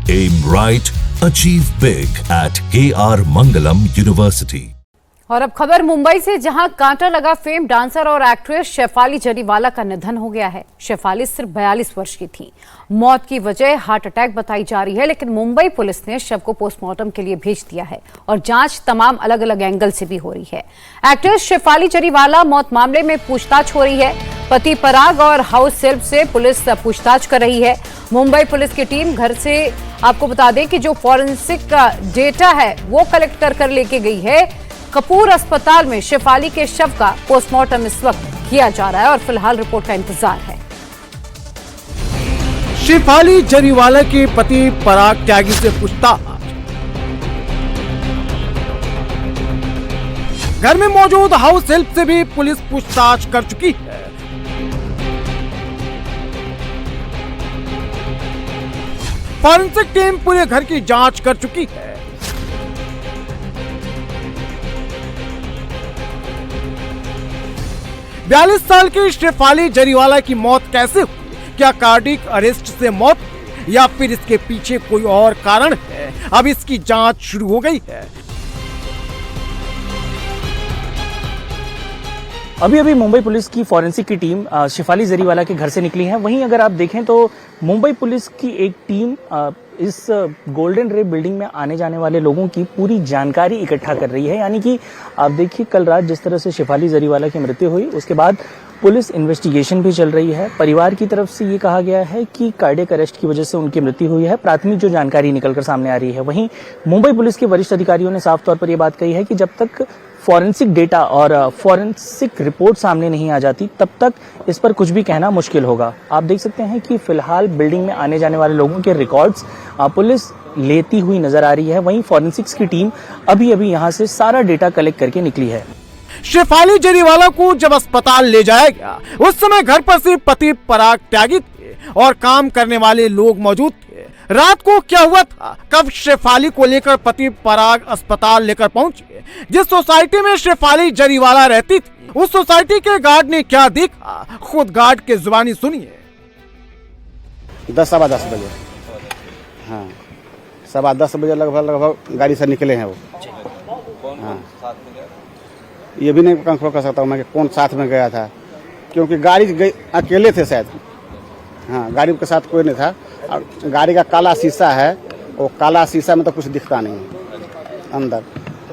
Aim right, achieve big at KR Mangalam University. और अब खबर मुंबई से, जहां कांटा लगा फेम डांसर और एक्ट्रेस शेफाली जरीवाला का निधन हो गया है। शेफाली सिर्फ 42 वर्ष की थी। मौत की वजह हार्ट अटैक बताई जा रही है, लेकिन मुंबई पुलिस ने शव को पोस्टमार्टम के लिए भेज दिया है और जांच तमाम अलग अलग एंगल से भी हो रही है। एक्ट्रेस शेफाली जरीवाला मौत मामले में पूछताछ हो रही है। पति पराग और हाउस हेल्प से पुलिस पूछताछ कर रही है। मुंबई पुलिस की टीम घर से, आपको बता दें कि जो फॉरेंसिक का डेटा है वो कलेक्ट कर लेके गई है। कपूर अस्पताल में शेफाली के शव का पोस्टमार्टम इस वक्त किया जा रहा है और फिलहाल रिपोर्ट का इंतजार है। शेफाली जरीवाला के पति पराग त्यागी से पूछताछ। घर में मौजूद हाउस हेल्प से भी पुलिस पूछताछ कर चुकी है। फॉरेंसिक टीम पूरे घर की जांच कर चुकी है। बयालीस साल की शेफाली जरीवाला की मौत कैसे हुई? क्या कार्डियक अरेस्ट से मौत हुई या फिर इसके पीछे कोई और कारण है? अब इसकी जांच शुरू हो गई है। अभी मुंबई पुलिस की फॉरेंसिक की टीम शेफाली जरीवाला के घर से निकली है। वहीं अगर आप देखें तो मुंबई पुलिस की एक टीम इस गोल्डन रे बिल्डिंग में आने जाने वाले लोगों की पूरी जानकारी इकट्ठा कर रही है। यानी कि आप देखिए, कल रात जिस तरह से शेफाली जरीवाला की मृत्यु हुई, उसके बाद पुलिस इन्वेस्टिगेशन भी चल रही है। परिवार की तरफ से ये कहा गया है कि कार्डियक अरेस्ट की वजह से उनकी मृत्यु हुई है। प्राथमिक जो जानकारी निकलकर सामने आ रही है, वहीं मुंबई पुलिस के वरिष्ठ अधिकारियों ने साफ तौर पर यह बात कही है कि जब तक फॉरेंसिक डेटा और फॉरेंसिक रिपोर्ट सामने नहीं आ जाती, तब तक इस पर कुछ भी कहना मुश्किल होगा। आप देख सकते हैं कि फिलहाल बिल्डिंग में आने जाने वाले लोगों के रिकॉर्ड्स पुलिस लेती हुई नजर आ रही है। वहीं फॉरेंसिक्स की टीम अभी यहां से सारा डेटा कलेक्ट करके निकली है। शेफाली जरीवाला को जब अस्पताल ले जाया गया, उस समय घर पर सिर्फ पति पराग त्यागी थे और काम करने वाले लोग मौजूद थे। रात को क्या हुआ था, कब शेफाली को लेकर पति पराग अस्पताल लेकर पहुंचे? जिस सोसाइटी में शेफाली जरीवाला रहती थी, उस सोसाइटी के गार्ड ने क्या देखा, खुद गार्ड के जुबानी सुनिए। 10-10 बजे, हाँ 10:15 बजे लगभग गाड़ी से निकले हैं वो। हाँ, ये भी नहीं कंफर्म कर सकता हूँ मैं कि कौन साथ में गया था, क्योंकि गाड़ी अकेले थे शायद। हाँ, गाड़ी के साथ कोई नहीं था। और गाड़ी का काला शीशा है, वो काला शीशा में तो कुछ दिखता नहीं है अंदर।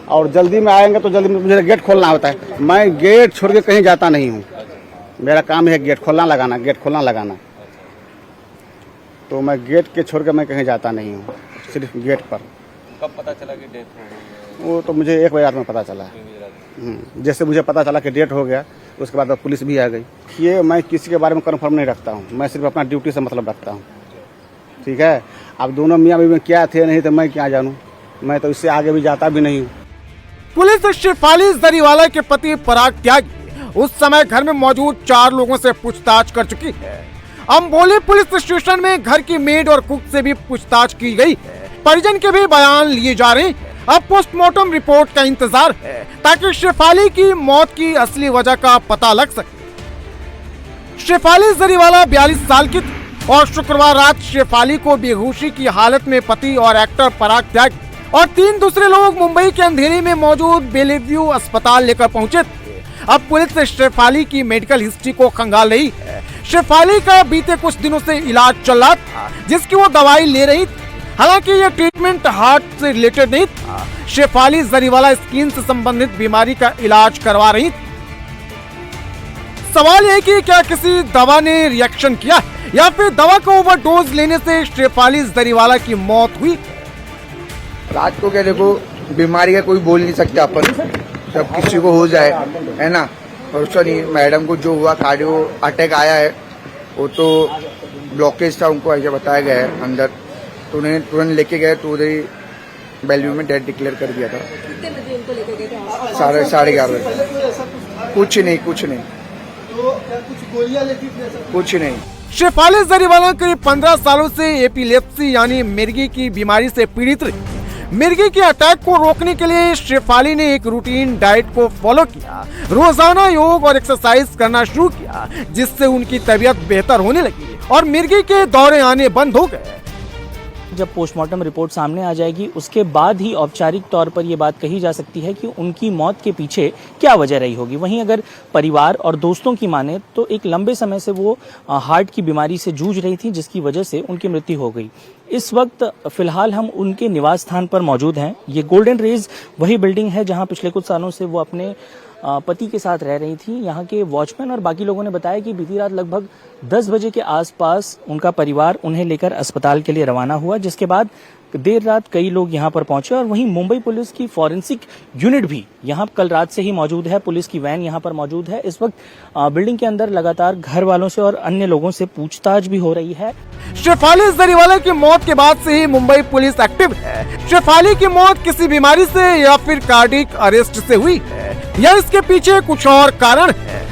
और जल्दी में आएंगे तो जल्दी में मुझे गेट खोलना होता है। मैं गेट छोड़ के कहीं जाता नहीं हूँ। मेरा काम है गेट खोलना लगाना। तो मैं गेट के छोड़ के मैं कहीं जाता नहीं हूँ, सिर्फ गेट पर। कब पता चला कि डेथ हो गई? वो तो मुझे 1 बजे रात में पता चला। जैसे मुझे पता चला कि डेथ हो गया, उसके बाद पुलिस भी आ गई। ये मैं किसी के बारे में कन्फर्म नहीं रखता हूँ, मैं सिर्फ अपना ड्यूटी से मतलब रखता हूँ। ठीक है, अब दोनों मियाँ बीवी में क्या थे नहीं तो मैं क्या जानूँ, मैं तो इससे आगे भी जाता भी नहीं हूँ। पुलिस शेफाली जरीवाला के पति पराग त्यागी उस समय घर में मौजूद 4 लोगों से पूछताछ कर चुकी है। अंबोली पुलिस स्टेशन में घर की मेड और कुक से भी पूछताछ की गई है। परिजन के भी बयान लिए जा रहे हैं। अब पोस्टमार्टम रिपोर्ट का इंतजार है ताकि शेफाली की मौत की असली वजह का पता लग सके। शेफाली जरीवाला 42 साल की थी और शुक्रवार रात शेफाली को बेहोशी की हालत में पति और एक्टर पराग त्यागी और 3 दूसरे लोग मुंबई के अंधेरी में मौजूद बेलीव्यू अस्पताल लेकर पहुंचे थे। अब पुलिस शेफाली की मेडिकल हिस्ट्री को खंगाल रही है। शेफाली का बीते कुछ दिनों से इलाज चल रहा था, जिसकी वो दवाई ले रही थी। हालांकि ये ट्रीटमेंट हार्ट से रिलेटेड नहीं था। शेफाली जरीवाला स्किन से संबंधित बीमारी का इलाज करवा रही थी। सवाल है कि क्या किसी दवा ने रिएक्शन किया है या फिर दवा का ओवरडोज लेने से शेफाली जरीवाला की मौत हुई? रात को क्या, देखो बीमारी का कोई बोल नहीं सकता अपन, जब किसी को हो जाए, है ना। और नहीं, मैडम को जो हुआ कार्डियो अटैक आया है, वो तो ब्लॉकेज था, उनको ऐसा बताया गया है अंदर, तो उन्हें तुरंत लेके गए तो उधर ही बेलव्यू में डेथ डिक्लेयर कर दिया था। कितने बजे उनको लेके गए थे? 11:30 बजे। कुछ नहीं तो क्या कुछ गोलियां लेती थी? कुछ नहीं। शेफाली जरीवाला करीब 15 सालों से एपिलेप्सी यानी मिर्गी की बीमारी से पीड़ित रही। मिर्गी के अटैक को रोकने के लिए शेफाली ने एक रूटीन डाइट को फॉलो किया, रोजाना योग और एक्सरसाइज करना शुरू किया, जिससे उनकी तबीयत बेहतर होने लगी और मिर्गी के दौरे आने बंद हो गए। जब पोस्टमार्टम रिपोर्ट सामने आ जाएगी उसके बाद ही औपचारिक तौर पर यह बात कही जा सकती है कि उनकी मौत के पीछे क्या वजह रही होगी। वहीं अगर परिवार और दोस्तों की माने तो एक लंबे समय से वो हार्ट की बीमारी से जूझ रही थी, जिसकी वजह से उनकी मृत्यु हो गई। इस वक्त फिलहाल हम उनके निवास स्थान पर मौजूद हैं। ये गोल्डन रेज वही बिल्डिंग है जहां पिछले कुछ सालों से वो अपने पति के साथ रह रही थी। यहाँ के वॉचमैन और बाकी लोगों ने बताया कि बीती रात लगभग 10 बजे के आसपास उनका परिवार उन्हें लेकर अस्पताल के लिए रवाना हुआ, जिसके बाद देर रात कई लोग यहाँ पर पहुंचे। और वहीं मुंबई पुलिस की फॉरेंसिक यूनिट भी यहाँ कल रात से ही मौजूद है। पुलिस की वैन यहाँ पर मौजूद है। इस वक्त बिल्डिंग के अंदर लगातार घर वालों से और अन्य लोगों से पूछताछ भी हो रही है। शेफाली जरीवाला की मौत के बाद से ही मुंबई पुलिस एक्टिव है। शेफाली की मौत किसी बीमारी से या फिर कार्डियक अरेस्ट से हुई है या इसके पीछे कुछ और कारण है,